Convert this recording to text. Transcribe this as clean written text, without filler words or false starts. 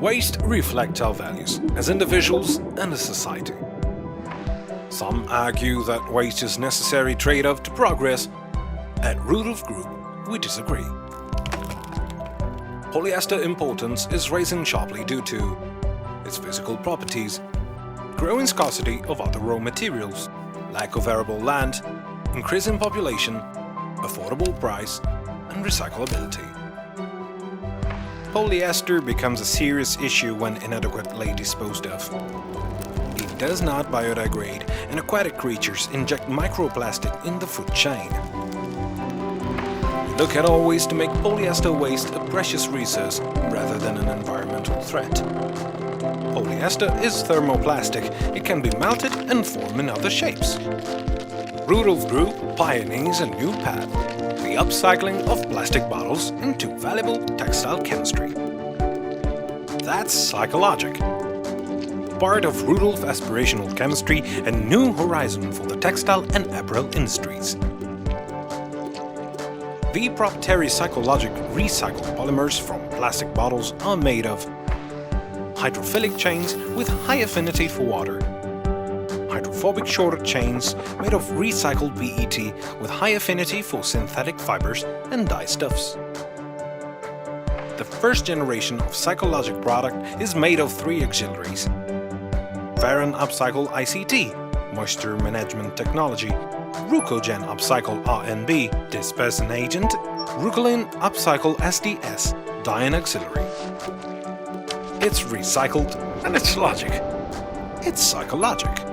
Waste reflects our values as individuals and as society. Some argue that waste is a necessary trade-off to progress. At RUDOLF Group, we disagree. Polyester importance is rising sharply due to its physical properties, growing scarcity of other raw materials, lack of arable land, increasing population, affordable price, and recyclability. Polyester becomes a serious issue when inadequately disposed of. It does not biodegrade, and aquatic creatures inject microplastic in the food chain. We look at all ways to make polyester waste a precious resource rather than an environmental threat. Polyester is thermoplastic. It can be melted and form in other shapes. RUDOLF Group pioneers a new path, the upcycling of plastic bottles into valuable textile chemistry. That's Psychologic. Part of RUDOLF Aspirational Chemistry, a new horizon for the textile and apparel industries. The proprietary Psychologic recycled polymers from plastic bottles are made of hydrophilic chains with high affinity for water, hydrophobic shorter chains made of recycled PET with high affinity for synthetic fibers and dye stuffs. The first generation of Psychologic product is made of 3 auxiliaries: Varan Upcycle ICT, Moisture Management Technology, Rucogen Upcycle RNB, Dispersant Agent, Rucolin Upcycle SDS, Dye and Auxiliary. It's recycled and it's logic. It's Psychologic.